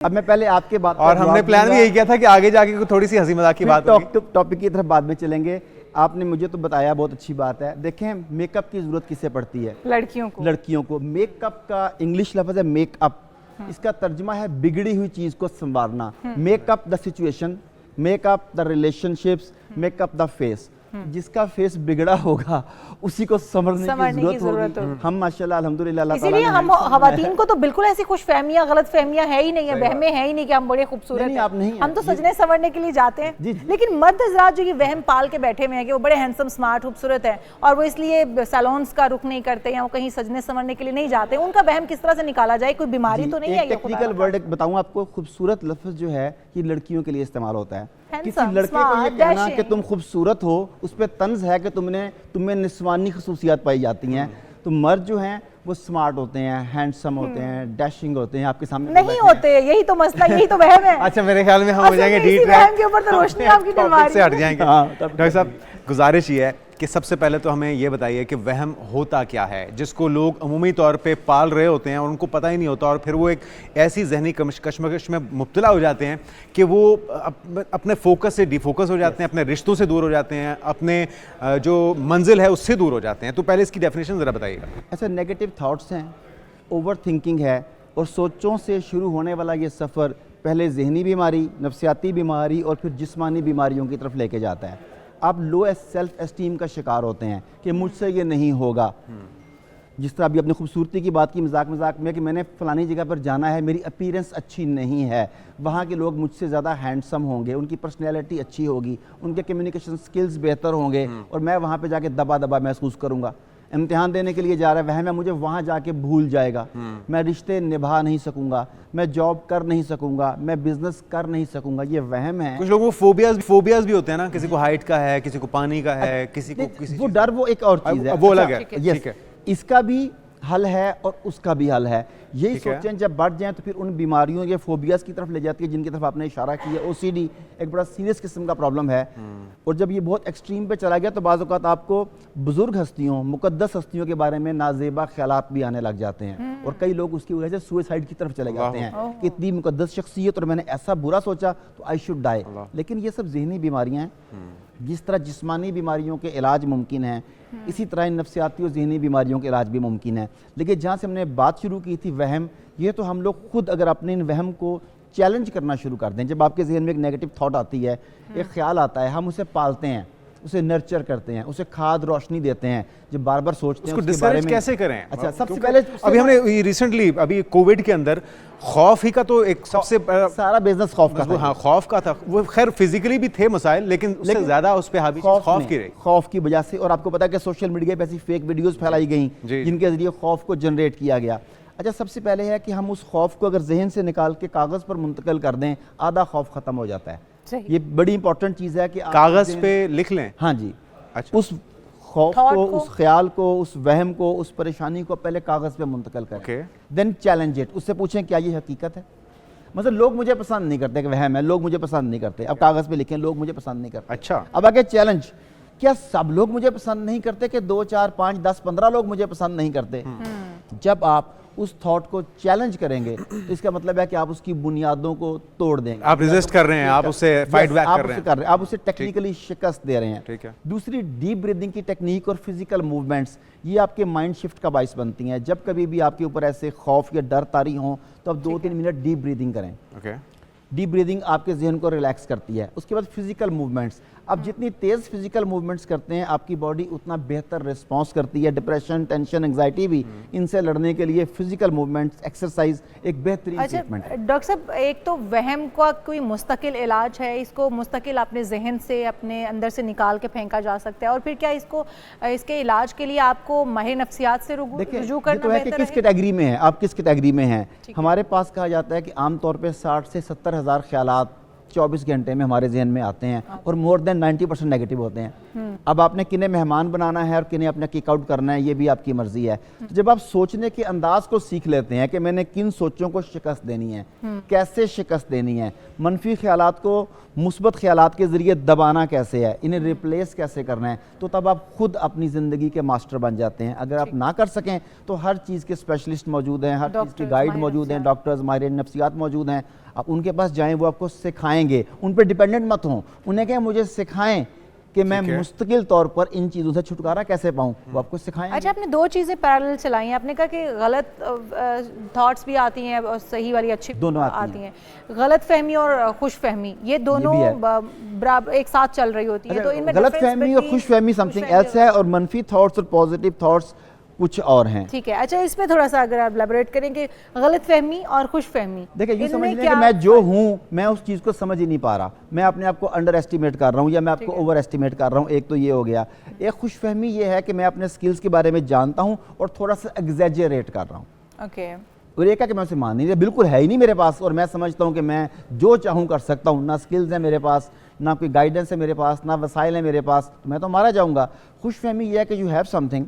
अब मैं पहले आपके बात और हमने प्लान भी यही किया था कि आगे जाके थोड़ी सी हंसी मजाक की बात होगी। टॉपिक की तरफ बाद में चलेंगे। आपने मुझे तो बताया, बहुत अच्छी बात है। देखें, मेकअप की जरूरत किसे पड़ती है? लड़कियों को। मेकअप का इंग्लिश लफ्ज है मेकअप, इसका तर्जुमा है बिगड़ी हुई चीज को संवारना। Make up the situation, make up the relationships, make up the face. जिसका फेस बिगड़ा होगा उसी को संवरने की जरूरत होगी। हम माशाल्लाह अल्हम्दुलिल्लाह अल्लाह ताला ने, इसीलिए हम खवातीन को तो बिल्कुल ऐसी खुश फहमियां, गलत फहमियां है ही नहीं है, वहमें है ही नहीं कि हम बड़े खूबसूरत हैं। आप नहीं, हम तो सजने संवरने के लिए जाते हैं। लेकिन मर्द हज़रात जो ये वहम पाल के बैठे हुए हैं कि वो बड़े हैंडसम, स्मार्ट, खूबसूरत हैं और वो इसलिए सैलून्स का रुख नहीं करते या वो कहीं सजने संवरने के लिए नहीं जाते, उनका वहम किस तरह से निकाला जाए? कोई बीमारी तो नहीं है? टेक्निकल वर्ड बताऊं आपको, खूबसूरत लफ्ज जो है ये लड़कियों के लिए इस्तेमाल होता है। किसी लड़के को ये कहना कि तुम खूबसूरत हो, उस पर तंज है कि तुम्हें निस्वानी खसूसियात पाई जाती हैं। तो मर्द जो हैं वो स्मार्ट होते हैं, हैंडसम होते हैं, डैशिंग होते हैं। आपके सामने नहीं होते, यही तो मसला, यही तो वहम है। अच्छा, मेरे ख्याल में हम हो जाएंगे डी ट्रैक के ऊपर, तो रोशनी आपकी डलवा रही से हट जाएंगे। डॉक्टर साहब, गुजारिश ये है कि सबसे पहले तो हमें ये बताइए कि वहम होता क्या है, जिसको लोग अमूमी तौर पे पाल रहे होते हैं और उनको पता ही नहीं होता, और फिर वो एक ऐसी जहनी कशमकश में मुब्तला हो जाते हैं कि वो अपने फोकस से डिफोकस हो जाते हैं, अपने रिश्तों से दूर हो जाते हैं, अपने जो मंजिल है उससे दूर हो जाते हैं। तो पहले इसकी डेफिनेशन ज़रा बताइएगा। अच्छा, नेगेटिव थाट्स हैं, ओवर थिंकिंग है, और सोचों से शुरू होने वाला ये सफ़र पहले जहनी बीमारी, नफ्सियाती बीमारी और फिर जिस्मानी बीमारियों की तरफ लेके जाता है। आप लो सेल्फ एस्टीम का शिकार होते हैं कि मुझसे ये नहीं होगा। जिस तरह अभी अपनी खूबसूरती की बात की मजाक में कि मैंने फलानी जगह पर जाना है, मेरी अपीयरेंस अच्छी नहीं है, वहाँ के लोग मुझसे ज़्यादा हैंडसम होंगे, उनकी पर्सनैलिटी अच्छी होगी, उनके कम्युनिकेशन स्किल्स बेहतर होंगे और मैं वहाँ पे जाके दबा दबा महसूस करूँगा। इम्तिहान देने के लिए जा रहा है, वह मैं मुझे वहाँ जाके भूल जाएगा, मैं रिश्ते निभा नहीं सकूंगा, मैं जॉब कर नहीं सकूंगा, मैं बिजनेस कर नहीं सकूंगा। ये वहम है। कुछ लोगों को फोबियाज भी होते हैं ना, किसी को हाइट का है, किसी को पानी का है, किसी को किसी वो डर, वो एक और चीज़ है, वो अलग है। ठीक है, इसका भी हल है और उसका भी हल है। यही सोचें जब बढ़ जाएं तो फिर उन बीमारियों या फोबियाज की तरफ ले जाती है जिनकी तरफ आपने इशारा किया। ओसीडी एक बड़ा सीरियस किस्म का प्रॉब्लम है, और जब ये बहुत एक्सट्रीम पे चला गया तो बाज़ औक़ात आपको बुजुर्ग हस्तियों, मुक़द्दस हस्तियों के बारे में नाज़ेबा ख्यालात भी आने लग जाते हैं, और कई लोग उसकी वजह से सुसाइड की तरफ चले जाते हैं कि इतनी मुक़द्दस शख्सियत और मैंने ऐसा बुरा सोचा तो आई शुड डाई। लेकिन ये सब ज़हनी बीमारियाँ हैं। जिस तरह जिस्मानी बीमारियों के इलाज मुमकिन हैं, इसी तरह इन नफ्सियाती और ज़हनी बीमारियों के इलाज भी मुमकिन है। लेकिन जहाँ से हमने बात शुरू की थी वहम, ये तो हम लोग खुद अगर अपने इन वहम को चैलेंज करना शुरू कर दें। जब आपके जहन में एक नेगेटिव थॉट आती है, एक ख्याल आता है, हम उसे पालते हैं, उसे नर्चर करते हैं, उसे खाद रोशनी देते हैं, जब बार बार सोचते हैं उसके बारे में कैसे करें। अच्छा, सबसे पहले अभी हमने रिसेंटली अभी कोविड के अंदर खौफ ही का तो एक सबसे सारा बिजनेस खौफ का था। हाँ, खौफ का था। वो खैर फिजिकली भी थे मसाइल, लेकिन उससे ज्यादा उस पे हावी खौफ की रही, खौफ की वजह से। और आपको पता है कि सोशल मीडिया पे ऐसी फेक वीडियोस फैलाई गई जिनके जरिए खौफ को जनरेट किया गया। अच्छा, सबसे पहले है कि हम उस खौफ को अगर जहन से निकाल के कागज पर मुंतकिल कर दें, आधा खौफ खत्म हो जाता है। ये बड़ी इंपॉर्टेंट चीज है कि कागज पे लिख लें। हाँ जी। अच्छा, उस खौफ को, उस ख्याल को, उस वहम को, उस परेशानी को पहले कागज पे मुंतकिल करें, देन चैलेंज इट। उससे पूछें क्या ये हकीकत है? मतलब लोग मुझे पसंद नहीं करते कि वहम है, लोग मुझे पसंद नहीं करते, अब कागज पे लिखें लोग मुझे पसंद नहीं करते। अच्छा, अब आगे चैलेंज, क्या सब लोग मुझे पसंद नहीं करते कि 2, 4, 5, 10, 15 लोग मुझे पसंद नहीं करते? जब आप उस थॉट को चैलेंज करेंगे तो इसका मतलब है कि आप उसकी बुनियादों को तोड़ देंगे, आप रेजिस्ट कर रहे हैं, आप उससे फाइट बैक कर रहे हैं, आप उसे टेक्निकली शिकस्त दे रहे हैं। ठीक है। दूसरी, डीप ब्रीदिंग की टेक्निक और फिजिकल मूवमेंट्स, ये आपके माइंड शिफ्ट का बाइस बनती हैं। जब कभी भी आपके ऊपर ऐसे खौफ या डर तारी हो तो आप 2-3 मिनट डीप ब्रीदिंग करें। डीप ब्रीदिंग आपके जहन को रिलैक्स करती है। उसके बाद फिजिकल मूवमेंट्स, आप जितनी तेज़ फिजिकल मूवमेंट्स करते हैं आपकी बॉडी उतना बेहतर रिस्पॉन्स करती है। डिप्रेशन, टेंशन, एंग्जाइटी भी, इनसे लड़ने के लिए फिजिकल मूवमेंट्स, एक्सरसाइज एक बेहतरीन ट्रीटमेंट है। डॉक्टर साहब, एक तो वहम का कोई मुस्तकिल इलाज है, इसको मुस्तकिल अपने जहन से, अपने अंदर से निकाल के फेंका जा सकता है, और फिर क्या इसके इलाज के लिए आपको माहिर नफ्सियात से रुजू करना बेहतर है? किस कैटेगरी में है आप, किस कैटेगरी में हैं? हमारे पास कहा जाता है कि आमतौर पर 60 से 70 हज़ार ख्यालात 24 घंटे में हमारे जहन में आते हैं और मोर देन 90% नेगेटिव होते हैं। अब आपने किन्हें मेहमान बनाना है और किन्हें अपना किक आउट करना है, ये भी आपकी मर्जी है। जब आप सोचने के अंदाज को सीख लेते हैं कि मैंने किन सोचों को शिकस्त देनी है, कैसे शिकस्त देनी है, मनफी ख्यालात को मुस्बत ख्यालात के जरिए दबाना कैसे है, इन्हें रिप्लेस कैसे करना है, तो तब आप खुद अपनी ज़िंदगी के मास्टर बन जाते हैं। अगर आप ना कर सकें तो हर चीज़ के स्पेशलिस्ट मौजूद हैं, हर चीज़ के गाइड मौजूद हैं, डॉक्टर्स, माहिर नफ्सियात मौजूद हैं। आप उनके पास जाएं, वो आपको सिखाएंगे, उन पर डिपेंडेंट मत हों, उन्हें कहें मुझे सिखाएं कि मैं मुस्तकिल तौर पर इन चीज़ों से छुटकारा कैसे पाऊं, वो आपको सिखाएंगे। अच्छा, आपने दो चीज़ें पैरेलल चलाई हैं। आपने कहा कि गलत थॉट्स भी आती हैं और सही वाली अच्छी दोनों आती हैं। गलत फहमी और खुश फहमी ये दोनों बराबर एक साथ चल रही होती हैं। तो इनमें गलत फहमी और खुश फहमी समथिंग एल्स है, और मनफी थॉट्स और पॉजिटिव थॉट्स कुछ और हैं। ठीक है। अच्छा, इसमें थोड़ा सा अगर आप एलैबोरेट करें कि गलत फहमी और खुश फहमी, देखिए ये समझ लें कि मैं जो हूँ मैं उस चीज़ को समझ ही नहीं पा रहा, मैं अपने आप को अंडर एस्टिमेट कर रहा हूँ या मैं आपको ओवर एस्टिमेट कर रहा हूँ, एक तो ये हो गया। एक खुश फहमी ये है कि मैं अपने स्किल्स के बारे में जानता हूँ और थोड़ा सा एग्जैजरेट कर रहा हूँ। ओके। और एक है कि मैं उसे मान नहीं रहा, बिल्कुल है ही नहीं मेरे पास, और मैं समझता हूँ कि मैं जो चाहूँ कर सकता हूँ, ना स्किल्स है मेरे पास, ना कोई गाइडेंस है मेरे पास, ना वसाइल है मेरे पास, तो मैं तो मारा जाऊँगा। खुश फहमी यह है कि यू हैव समथिंग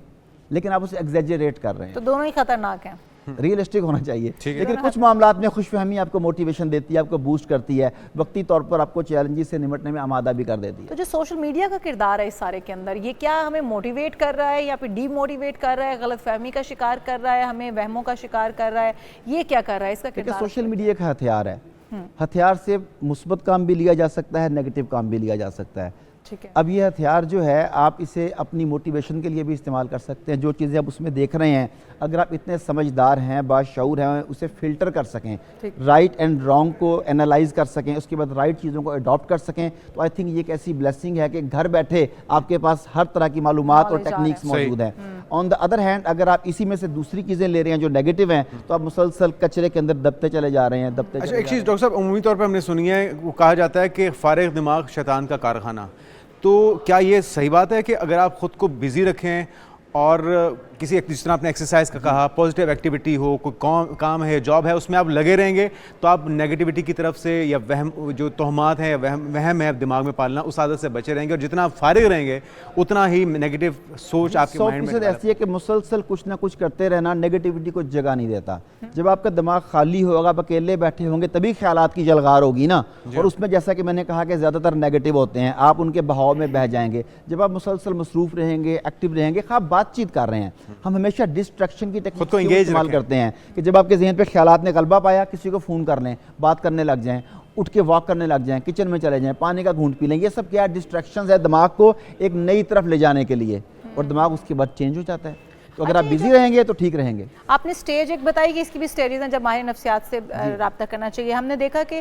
लेकिन आप उसे एग्जैजरेट कर रहे हैं। तो दोनों ही खतरनाक हैं। रियलिस्टिक होना चाहिए, लेकिन कुछ मामलात में खुशफहमी आपको मोटिवेशन देती है, आपको बूस्ट करती है, वक्ती तौर पर आपको चैलेंजेस से निपटने में आमादा भी कर देती है। तो जो सोशल मीडिया का किरदार है इस सारे के अंदर, ये क्या हमें मोटिवेट कर रहा है या फिर डीमोटिवेट कर रहा है, गलतफहमी का शिकार कर रहा है, हमें वहमों का शिकार कर रहा है, ये क्या कर रहा है इसका किरदार? सोशल मीडिया का हथियार है, हथियार से मुस्बत काम भी लिया जा सकता है, नेगेटिव काम भी लिया जा सकता है। ठीक है। अब ये हथियार जो है आप इसे अपनी मोटिवेशन के लिए भी इस्तेमाल कर सकते हैं। जो चीज़ें आप उसमें देख रहे हैं, अगर आप इतने समझदार हैं, बाशऊर हैं, उसे फिल्टर कर सकें, राइट एंड रॉन्ग को एनालाइज कर सकें, उसके बाद राइट चीज़ों को अडॉप्ट कर सकें, तो आई थिंक ये एक ऐसी ब्लेसिंग है कि घर बैठे आपके पास हर तरह की मालूमात और टेक्निक्स मौजूद हैं। ऑन द अदर हैंड अगर आप इसी में से दूसरी चीज़ें ले रहे हैं जो नेगेटिव हैं, तो आप मुसलसल कचरे के अंदर दबते चले जा रहे हैं, दबते। अच्छा, एक चीज़ डॉक्टर साहब उमूमी तौर पर हमने सुनी है, वो कहा जाता है कि फारिग दिमाग शैतान का कारखाना, तो क्या ये सही बात है कि अगर आप ख़ुद को बिज़ी रखें और किसी जिस तरह आपने एक्सरसाइज का कहा, पॉजिटिव एक्टिविटी हो, कोई काम है, जॉब है, उसमें आप लगे रहेंगे तो आप नेगेटिविटी की तरफ से या वहम जो तोहमात हैं या वहम है दिमाग में पालना, उस आदत से बचे रहेंगे, और जितना आप फारिग रहेंगे उतना ही नेगेटिव सोच आपके माइंड में ऐसी है कि मुसलसल कुछ ना कुछ करते रहना नेगेटिविटी को जगह नहीं देता। जब आपका दिमाग खाली होगा, आप अकेले बैठे होंगे, तभी ख्यालात की जलगार होगी ना, और उसमें जैसा कि मैंने कहा कि ज़्यादातर नेगेटिव होते हैं, आप उनके बहाव में बह जाएंगे। जब आप मुसलसल मसरूफ़ रहेंगे, एक्टिव रहेंगे, खाब बातचीत कर रहे हैं, हम हमेशा डिस्ट्रैक्शन की टेक्निक को इस्तेमाल करते हैं कि जब आपके जहन पे ख्यालात ने गलबा पाया, किसी को फ़ोन कर लें, बात करने लग जाएं, उठ के वॉक करने लग जाएं, किचन में चले जाएं, पानी का घूंट पी लें। ये सब क्या डिस्ट्रैक्शंस है दिमाग को एक नई तरफ ले जाने के लिए, और दिमाग उसके बाद चेंज हो जाता है। तो अगर आप बिजी रहेंगे तो ठीक रहेंगे। आपने स्टेज एक बताई कि इसकी भी स्टेजेस हैं जब माहिर नफ्सियात से रब्ता करना चाहिए। हमने देखा कि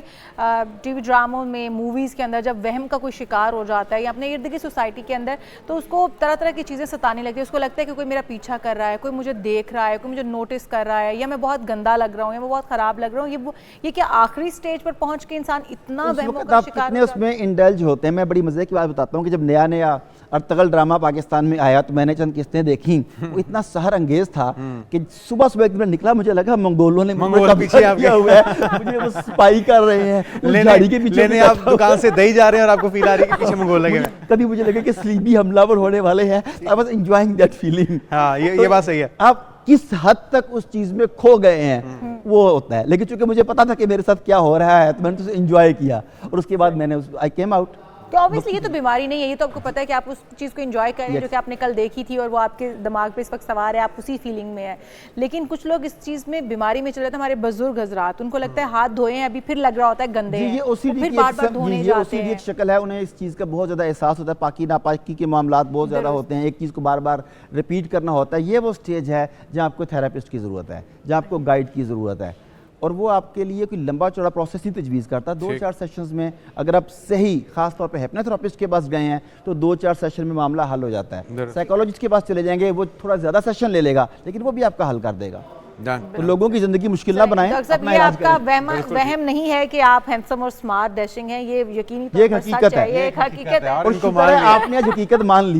टीवी ड्रामों में, मूवीज़ के अंदर जब वहम का कोई शिकार हो जाता है या अपने इर्द गिर्द सोसाइटी के अंदर, तो उसको तरह तरह की चीज़ें सताने लगती है। उसको लगता है कि कोई मेरा पीछा कर रहा है, कोई मुझे देख रहा है, कोई मुझे नोटिस कर रहा है, या मैं बहुत गंदा लग रहा हूँ, या मैं बहुत ख़राब लग रहा हूँ। ये क्या आखिरी स्टेज पर पहुँच के इंसान इतना वहमों का शिकार उसमें इंडल्ज होते हैं। मैं बड़ी मज़े की बात बताता हूँ कि जब नया नया अर्तगल ड्रामा पाकिस्तान में आया तो मैंने चंद किस्तें देखी, वो इतना सहर अंगेज था कि सुबह सुबह एक दिन निकला, मुझे लगा मंगोलों ने पीछे किया हुआ है, मुझे वो स्पाई कर रहे हैं, गाड़ी के पीछे लेने आप दुकान से दही जा रहे हैं और आपको फील आ रही है कि पीछे मंगोल लगे हैं। कभी मुझे लगा कि स्लीपी हमलावर होने वाले हैं। I was enjoying that feeling. हाँ, ये बात सही है। आप किस हद तक उस चीज में खो गए हैं वो होता है, लेकिन चूंकि मुझे पता था कि मेरे साथ क्या हो रहा है तो मैंने तो उसे एंजॉय किया, और उसके बाद मैंने आई केम आउट। तो ऑब्वियसली ये तो बीमारी नहीं है, ये तो आपको पता है कि आप उस चीज़ को एंजॉय कर रहे हैं जो कि आपने कल देखी थी और वो आपके दिमाग पे इस वक्त सवार है, आप उसी फीलिंग में है। लेकिन कुछ लोग इस चीज़ में बीमारी में चले जाते हैं। हमारे बुजुर्ग हजरात, उनको लगता है हाथ धोए हैं अभी, फिर लग रहा होता है गंदे हैं, फिर बार-बार धोने जाते हैं। एक शक्ल है, उन्हें इस चीज़ का बहुत ज़्यादा एहसास होता है, पाकी नापाकी के मामलात बहुत ज़्यादा होते हैं, एक चीज़ को बार बार रिपीट करना होता है। ये वो स्टेज है जहाँ आपको थेरेपिस्ट की ज़रूरत है, जहाँ आपको गाइड की ज़रूरत है, और वो आपके लिए कोई लंबा चौड़ा प्रोसेस नहीं तजवीज़ करता। 2-4 सेशंस में अगर आप सही, खास तौर पे हिप्नोथेरेपिस्ट के पास गए हैं तो 2-4 सेशन में मामला हल हो जाता है। साइकोलॉजिस्ट के पास चले जाएंगे, वो थोड़ा ज़्यादा सेशन ले लेगा, लेकिन वो भी आपका हल कर देगा। तो लोगों की जिंदगी मुश्किल ना बनाएं। ये आपका वहम नहीं है कि आप हैंडसम और स्मार्ट डैशिंग हैं, ये यकीनी तौर पर हकीकत है, ये एक हकीकत है, और शुक्र है आपने आज हकीकत मान ली।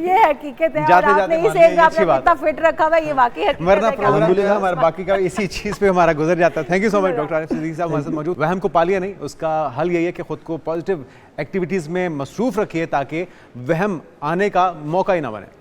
ये हकीकत है, और आपने इस एज में आपने कितना फिट रखा हुआ है, ये वाकई हकीकत है। वरना प्रोग्राम जो है हमारा बाकी का इसी चीज़ पे हमारा गुजर जाता है। Thank you so much doctor Arif Siddiqui साहब हमारे साथ मौजूद। वहम को पालिए नहीं, उसका हल यही है कि खुद को पॉजिटिव एक्टिविटीज़ में मसरूफ़ रखिए ताकि वहम आने का मौका ही ना बने।